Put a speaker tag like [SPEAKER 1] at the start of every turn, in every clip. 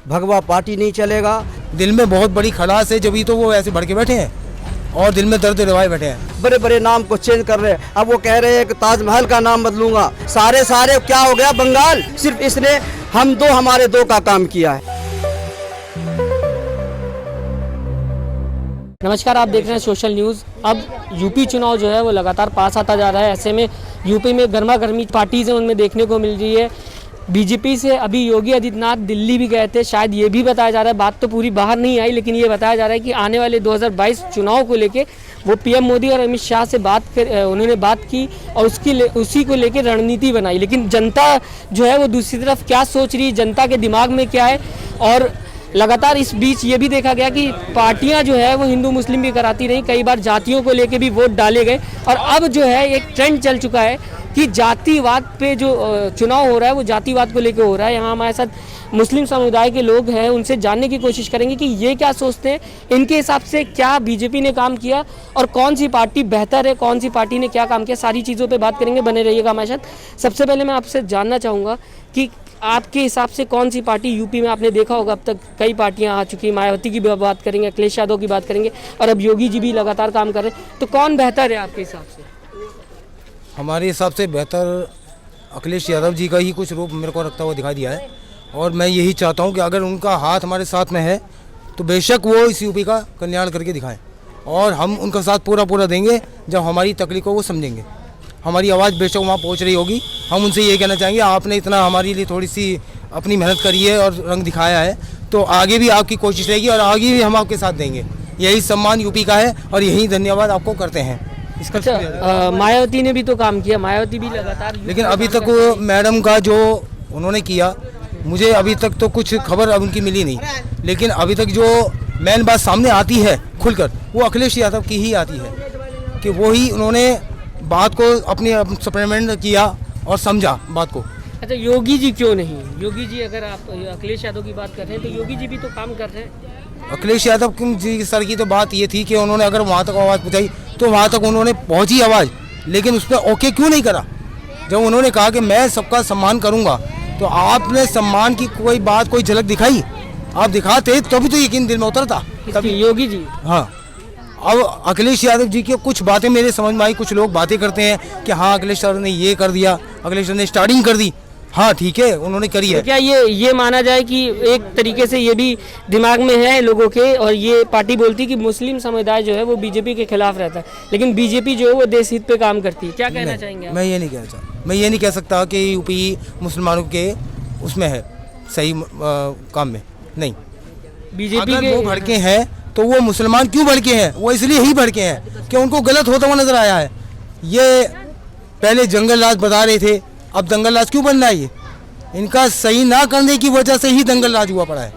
[SPEAKER 1] भगवा पार्टी नहीं चलेगा।
[SPEAKER 2] दिल में बहुत बड़ी खड़ास है, जब तो वो ऐसे भड़के बैठे हैं और दिल में दर्द दबाए बैठे हैं।
[SPEAKER 1] बड़े बड़े नाम को चेंज कर रहे हैं। अब वो कह रहे हैं कि ताजमहल का नाम बदलूंगा। सारे क्या हो गया बंगाल? सिर्फ इसने हमारे दो का काम किया है।
[SPEAKER 3] नमस्कार, आप देख रहे हैं सोशल न्यूज़। अब यूपी चुनाव जो है वो लगातार पास आता जा रहा है। ऐसे में यूपी में गर्मा गर्मी पार्टीज़ हैं उनमें देखने को मिल रही है। बीजेपी से अभी योगी आदित्यनाथ दिल्ली भी गए थे। शायद ये भी बताया जा रहा है, बात तो पूरी बाहर नहीं आई, लेकिन ये बताया जा रहा है कि आने वाले 2022 चुनाव को लेके वो पीएम मोदी और अमित शाह से उन्होंने बात की और उसी को लेके रणनीति बनाई। लेकिन जनता जो है वो दूसरी तरफ क्या सोच रही है, जनता के दिमाग में क्या है। और लगातार इस बीच ये भी देखा गया कि पार्टियां जो है वो हिंदू मुस्लिम भी कराती रहीं। कई बार जातियों को लेके भी वोट डाले गए और अब जो है एक ट्रेंड चल चुका है कि जातिवाद पे जो चुनाव हो रहा है वो जातिवाद को लेके हो रहा है। यहाँ हमारे साथ मुस्लिम समुदाय के लोग हैं, उनसे जानने की कोशिश करेंगे कि ये क्या सोचते हैं, इनके हिसाब से क्या बीजेपी ने काम किया और कौन सी पार्टी बेहतर है, कौन सी पार्टी ने क्या काम किया। सारी चीज़ों पे बात करेंगे, बने रहिएगा हमारे साथ। सबसे पहले मैं आपसे जानना चाहूँगा कि आपके हिसाब से कौन सी पार्टी यूपी में, आपने देखा होगा अब तक कई पार्टियां आ चुकी, मायावती की बात करेंगे, अखिलेश यादव की बात करेंगे और अब योगी जी भी लगातार काम कर रहे हैं, तो कौन बेहतर है आपके हिसाब से?
[SPEAKER 2] हमारे हिसाब से बेहतर अखिलेश यादव जी का ही कुछ रूप मेरे को रखता हुआ दिखाई दिया है और मैं यही चाहता हूं कि अगर उनका हाथ हमारे साथ में है तो बेशक वो इस यूपी का कल्याण करके दिखाएं और हम उनका साथ पूरा देंगे जब हमारी तकलीफ को वो समझेंगे। हमारी आवाज़ बेशक वहाँ पहुँच रही होगी। हम उनसे ये कहना चाहेंगे, आपने इतना हमारे लिए थोड़ी सी अपनी मेहनत करी है और रंग दिखाया है, तो आगे भी आपकी कोशिश रहेगी और आगे भी हम आपके साथ देंगे। यही सम्मान यूपी का है और यही धन्यवाद आपको करते हैं।
[SPEAKER 3] इसका मायावती ने भी तो काम किया, मायावती भी लगातार,
[SPEAKER 2] लेकिन अभी तक वो मैडम का जो उन्होंने किया, मुझे अभी तक तो कुछ खबर अब उनकी मिली नहीं, लेकिन अभी तक जो मेन बात सामने आती है खुलकर वो अखिलेश यादव की ही आती है कि वो ही उन्होंने बात को अपनी सप्लीमेंट किया और समझा बात को।
[SPEAKER 3] अच्छा, योगी जी क्यों नहीं? योगी जी, अगर आप अखिलेश यादव की बात कर रहे हैं तो योगी जी भी तो काम कर रहे हैं।
[SPEAKER 2] अखिलेश यादव जी सर की तो बात ये थी कि उन्होंने अगर वहाँ तक आवाज़ पहुँचाई तो वहाँ तक उन्होंने पहुँची आवाज़, लेकिन उस पर ओके क्यों नहीं करा? जब उन्होंने कहा कि मैं सबका सम्मान करूँगा, तो आपने सम्मान की कोई बात, कोई झलक दिखाई? आप दिखाते तभी तो यकीन दिल में उतरता।
[SPEAKER 3] तभी योगी जी,
[SPEAKER 2] हाँ। अब अखिलेश यादव जी की कुछ बातें मेरे समझ में आई। कुछ लोग बातें करते हैं कि हाँ अखिलेश यादव ने ये कर दिया, अखिलेश यादव ने स्टार्टिंग कर दी। हाँ ठीक है, उन्होंने करी है।
[SPEAKER 3] तो क्या ये माना जाए कि एक तरीके से ये भी दिमाग में है लोगों के, और ये पार्टी बोलती है कि मुस्लिम समुदाय जो है वो बीजेपी के खिलाफ रहता है, लेकिन बीजेपी जो है वो देश हित पे काम करती है? क्या कहना चाहेंगे आप?
[SPEAKER 2] मैं ये नहीं कहना चाहता, मैं ये नहीं कह सकता कि यूपी मुसलमानों के उसमें है सही काम में नहीं।
[SPEAKER 3] बीजेपी
[SPEAKER 2] अगर
[SPEAKER 3] के
[SPEAKER 2] वो भड़के हैं तो वो मुसलमान क्यों भड़के हैं? वो इसलिए ही भड़के हैं कि उनको गलत होता हुआ नजर आया है। ये पहले जंगल राज बता रहे थे, अब दंगल राज क्यों बन रहा है? ये इनका सही ना करने की वजह से ही दंगल राज हुआ पड़ा है।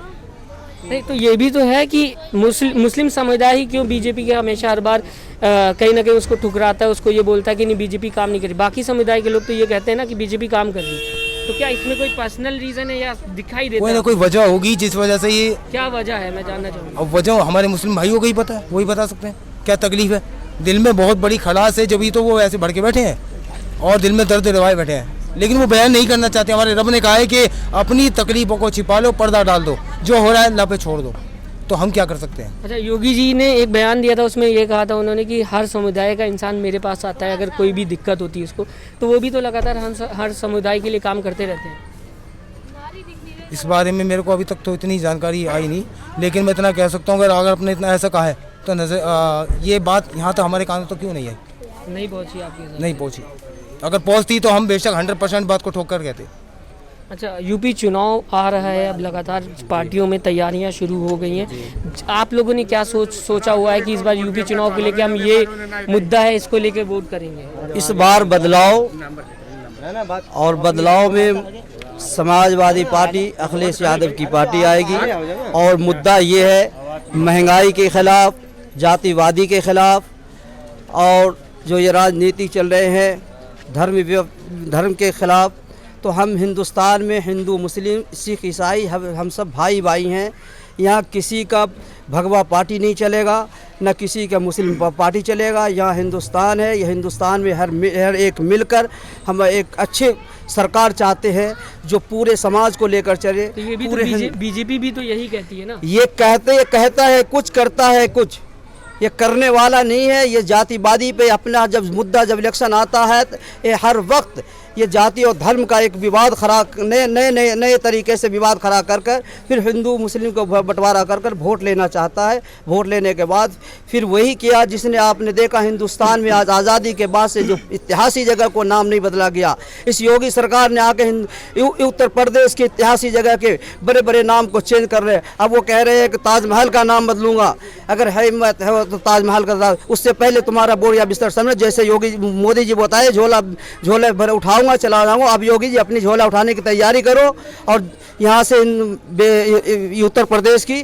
[SPEAKER 3] नहीं तो ये भी तो है कि मुस्लिम समुदाय ही क्यों बीजेपी के हमेशा हर बार कहीं ना कहीं उसको ठुकराता है, उसको ये बोलता है कि नहीं बीजेपी काम नहीं करी। बाकी समुदाय के लोग तो ये कहते हैं ना कि बीजेपी काम कर रही है। तो क्या इसमें कोई पर्सनल रीजन है या दिखाई देता है?
[SPEAKER 2] कोई ना कोई वजह होगी जिस वजह से ये।
[SPEAKER 3] क्या वजह है, मैं जानना चाहूँगा।
[SPEAKER 2] अब वजह हमारे मुस्लिम भाइयों को ही पता है, वही बता सकते हैं क्या तकलीफ है। दिल में बहुत बड़ी खड़ास है, जब तो वो ऐसे भड़के बैठे हैं और दिल में दर्द दबाए बैठे हैं, लेकिन वो बयान नहीं करना चाहते। हमारे रब ने कहा है कि अपनी तकलीफों को छिपा लो, पर्दा डाल दो, जो हो रहा है अल्लाह पे छोड़ दो। तो हम क्या कर सकते हैं?
[SPEAKER 3] अच्छा, योगी जी ने एक बयान दिया था, उसमें ये कहा था उन्होंने कि हर समुदाय का इंसान मेरे पास आता है, अगर कोई भी दिक्कत होती है उसको, तो वो भी तो लगातार हर समुदाय के लिए काम करते रहते हैं।
[SPEAKER 2] इस बारे में मेरे को अभी तक तो इतनी जानकारी आई नहीं, लेकिन मैं इतना कह सकता हूँ अगर आपने इतना ऐसा कहा है तो ये बात यहाँ तक हमारे कानों तो क्यों नहीं आई?
[SPEAKER 3] नहीं पहुँची आपके?
[SPEAKER 2] नहीं पहुँची। अगर पहुँचती तो हम बेशक 100% बात को ठोक कर कहते।
[SPEAKER 3] अच्छा, यूपी चुनाव आ रहा है, अब लगातार पार्टियों में तैयारियां शुरू हो गई हैं। आप लोगों ने क्या सोचा हुआ है कि इस बार यूपी चुनाव के लेके हम ये मुद्दा है इसको लेके वोट करेंगे?
[SPEAKER 1] इस बार बदलाव, और बदलाव में समाजवादी पार्टी अखिलेश यादव की पार्टी आएगी और मुद्दा ये है महंगाई के खिलाफ, जातिवादी के खिलाफ, और जो ये राजनीति चल रहे हैं धर्म के खिलाफ। तो हम हिंदुस्तान में हिंदू मुस्लिम सिख ईसाई हम सब भाई भाई हैं। यहाँ किसी का भगवा पार्टी नहीं चलेगा, न किसी का मुस्लिम पार्टी चलेगा। यहाँ हिंदुस्तान है, यह हिंदुस्तान में हर एक मिलकर हम एक अच्छे सरकार चाहते हैं जो पूरे समाज को लेकर चले।
[SPEAKER 3] तो ये भी
[SPEAKER 1] पूरे
[SPEAKER 3] तो बीजेपी भी तो यही कहती है ना।
[SPEAKER 1] ये कहता है कुछ, करता है कुछ। ये करने वाला नहीं है। ये जातिवादी पे अपना जब इलेक्शन आता है तो ये हर वक्त ये जाति और धर्म का एक विवाद खड़ा नए तरीके से विवाद खड़ा कर फिर हिंदू मुस्लिम को बंटवारा कर वोट लेना चाहता है। वोट लेने के बाद फिर वही किया जिसने आपने देखा हिंदुस्तान में आज आज़ादी के बाद से जो इतिहासी जगह को नाम नहीं बदला गया। इस योगी सरकार ने आके उत्तर प्रदेश के इतिहासी जगह के बड़े बड़े नाम को चेंज कर रहे हैं। अब वो कह रहे हैं कि ताजमहल का नाम बदलूंगा। अगर हिम्मत है तो ताजमहल का, उससे पहले तुम्हारा बोरिया बिस्तर समझ, जैसे मोदी जी बताए झोले भर उठाओ चला जाऊंगा। अब योगी जी अपनी झोला उठाने की तैयारी करो और यहाँ से उत्तर प्रदेश की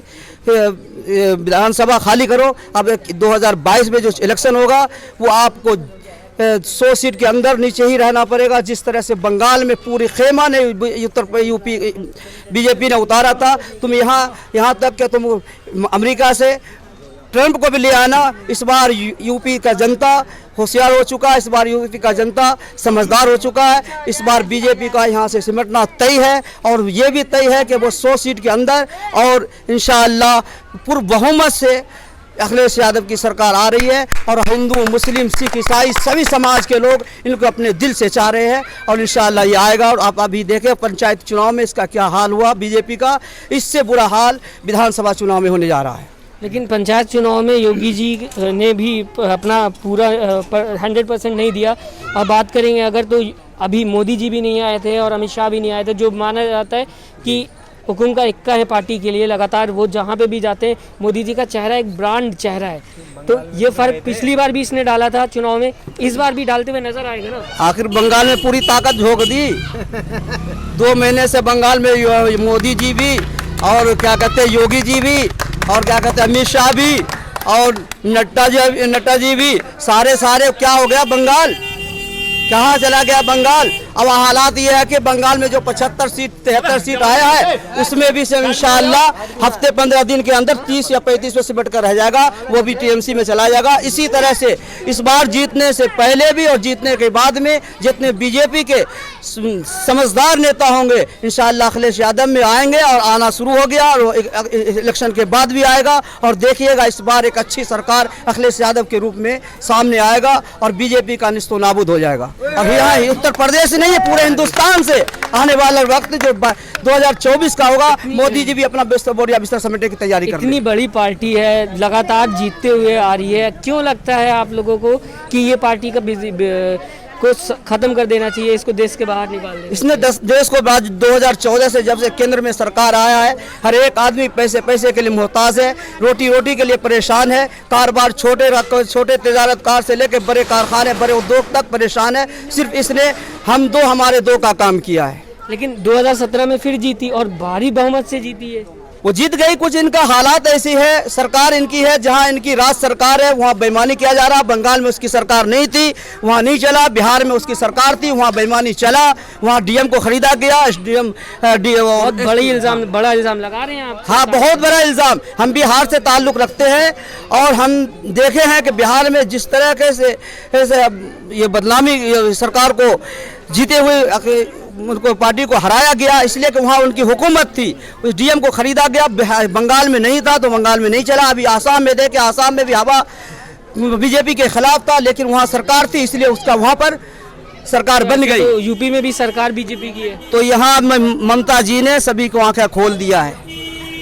[SPEAKER 1] विधानसभा खाली करो। अब 2022 में जो इलेक्शन होगा वो आपको 100 सीट के अंदर नीचे ही रहना पड़ेगा। जिस तरह से बंगाल में पूरी खेमा ने यूपी बीजेपी ने उतारा था, तुम यहाँ तक कि तुम अमेरिका से ट्रंप को भी ले आना। इस बार यूपी का जनता होशियार हो चुका है। इस बार यूपी का जनता समझदार हो चुका है। इस बार बीजेपी का यहाँ से सिमटना तय है और ये भी तय है कि वो 100 सीट के अंदर और इंशाअल्लाह पूर्ण बहुमत से अखिलेश यादव की सरकार आ रही है। और हिंदू मुस्लिम सिख ईसाई सभी समाज के लोग इनको अपने दिल से चाह रहे हैं और इंशाअल्लाह ये आएगा। और आप अभी देखें पंचायत चुनाव में इसका क्या हाल हुआ बीजेपी का, इससे बुरा हाल विधानसभा चुनाव में होने जा रहा है।
[SPEAKER 3] लेकिन पंचायत चुनाव में योगी जी ने भी अपना पूरा 100% नहीं दिया। और बात करेंगे अगर तो अभी मोदी जी भी नहीं आए थे और अमित शाह भी नहीं आए थे, जो माना जाता है कि हुकुम का इक्का है पार्टी के लिए। लगातार वो जहाँ पे भी जाते हैं मोदी जी का चेहरा एक ब्रांड चेहरा है। तो ये फर्क पिछली बार भी इसने डाला था चुनाव में, इस बार भी डालते हुए नजर आएगा ना।
[SPEAKER 1] आखिर बंगाल में पूरी ताकत झोंक दी। 2 महीने से बंगाल में मोदी जी भी और क्या कहते हैं योगी जी भी और क्या कहते हैं अमित शाह भी और नड्डा जी भी सारे क्या हो गया बंगाल, कहाँ चला गया बंगाल। अब हालात ये है कि बंगाल में जो 75 सीट 73 सीट आया है उसमें भी से इंशाअल्लाह हफ्ते 15 दिन के अंदर 30 या 35 में सिमट कर रह जाएगा, वो भी टीएमसी में चला जाएगा। इसी तरह से इस बार जीतने से पहले भी और जीतने के बाद में जितने बीजेपी के समझदार नेता होंगे इंशाअल्लाह अखिलेश यादव में आएंगे और आना शुरू हो गया और इलेक्शन के बाद भी आएगा। और देखिएगा इस बार एक अच्छी सरकार अखिलेश यादव के रूप में सामने आएगा और बीजेपी का निस्तो नाबूद हो जाएगा। अब यहाँ उत्तर प्रदेश नहीं है, पूरे हिंदुस्तान से आने वाला वक्त जो 2024 का होगा, मोदी जी भी अपना बोरिया बिस्तर समेटने की तैयारी कर रहे हैं।
[SPEAKER 3] इतनी बड़ी पार्टी है, लगातार जीतते हुए आ रही है, क्यों लगता है आप लोगों को कि ये पार्टी का को खत्म कर देना चाहिए, इसको देश के बाहर निकाल देना?
[SPEAKER 1] इसने देश को 2014 से जब से केंद्र में सरकार आया है, हर एक आदमी पैसे के लिए मोहताज है, रोटी के लिए परेशान है। कारोबार छोटे तजारतकार से लेकर बड़े कारखाने बड़े उद्योग तक परेशान है। सिर्फ इसने हमारे दो का काम किया है।
[SPEAKER 3] लेकिन 2017 में फिर जीती और भारी बहुमत से जीती है।
[SPEAKER 1] वो जीत गई। कुछ इनका हालात ऐसी है, सरकार इनकी है जहां इनकी राज सरकार है वहां बेईमानी किया जा रहा। बंगाल में उसकी सरकार नहीं थी, वहां नहीं चला। बिहार में उसकी सरकार थी, वहां बेईमानी चला, वहां डीएम को खरीदा गया।
[SPEAKER 3] बहुत बड़ा इल्जाम लगा रहे हैं आप।
[SPEAKER 1] हाँ, बहुत बड़ा इल्जाम। हम बिहार से ताल्लुक रखते हैं और हम देखे हैं कि बिहार में जिस तरह से ये बदनामी सरकार को जीते हुए उनको पार्टी को हराया गया, इसलिए कि वहाँ उनकी हुकूमत थी, उस डीएम को खरीदा गया। बंगाल में नहीं था तो बंगाल में नहीं चला। अभी आसाम में देखे, आसाम में भी हवा बीजेपी के खिलाफ था, लेकिन वहाँ सरकार थी इसलिए उसका वहाँ पर सरकार बन गई।
[SPEAKER 3] तो यूपी में भी सरकार बीजेपी की है।
[SPEAKER 1] तो यहाँ ममता जी ने सभी को आंखें खोल दिया है।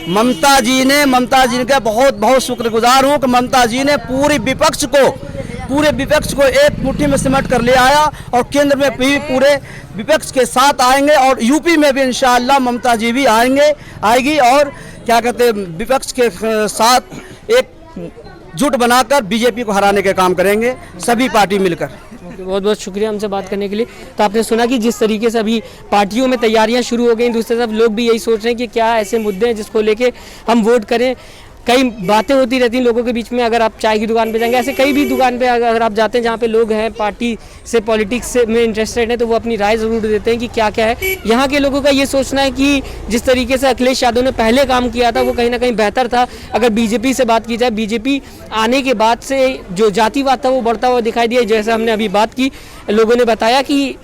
[SPEAKER 1] ममता जी का बहुत शुक्रगुजार हूँ कि ममता जी ने पूरे विपक्ष को एक मुट्ठी में सिमट कर ले आया और केंद्र में भी पूरे विपक्ष के साथ आएंगे और यूपी में भी इंशाअल्लाह ममता जी भी आएगी और क्या कहते हैं विपक्ष के साथ एक जुट बनाकर बीजेपी को हराने के काम करेंगे सभी पार्टी मिलकर।
[SPEAKER 3] बहुत बहुत शुक्रिया हमसे बात करने के लिए। तो आपने सुना कि जिस तरीके से अभी पार्टियों में तैयारियां शुरू हो गई, दूसरी तरफ लोग भी यही सोच रहे हैं कि क्या ऐसे मुद्दे हैं जिसको लेके हम वोट करें। कई बातें होती रहती हैं लोगों के बीच में। अगर आप चाय की दुकान पे जाएंगे, ऐसे कई भी दुकान पे अगर आप जाते हैं जहाँ पे लोग हैं पार्टी से पॉलिटिक्स से में इंटरेस्टेड हैं, तो वो अपनी राय ज़रूर देते हैं कि क्या क्या है। यहाँ के लोगों का ये सोचना है कि जिस तरीके से अखिलेश यादव ने पहले काम किया था वो कहीं ना कहीं बेहतर था। अगर बीजेपी से बात की जाए, बीजेपी आने के बाद से जो जातिवाद था वो बढ़ता हुआ दिखाई दिया। जैसे हमने अभी बात की, लोगों ने बताया कि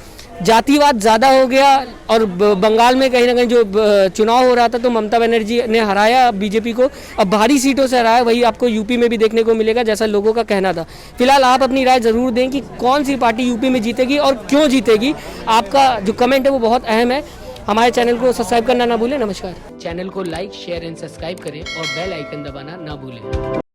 [SPEAKER 3] जातिवाद ज़्यादा हो गया और बंगाल में कहीं ना कहीं जो चुनाव हो रहा था तो ममता बनर्जी ने हराया बीजेपी को, अब भारी सीटों से हराया, वही आपको यूपी में भी देखने को मिलेगा जैसा लोगों का कहना था। फिलहाल आप अपनी राय ज़रूर दें कि कौन सी पार्टी यूपी में जीतेगी और क्यों जीतेगी। आपका जो कमेंट है वो बहुत अहम है। हमारे चैनल को सब्सक्राइब करना ना भूलें। नमस्कार। चैनल को लाइक शेयर एंड सब्सक्राइब करें और बेल आइकन दबाना ना भूलें।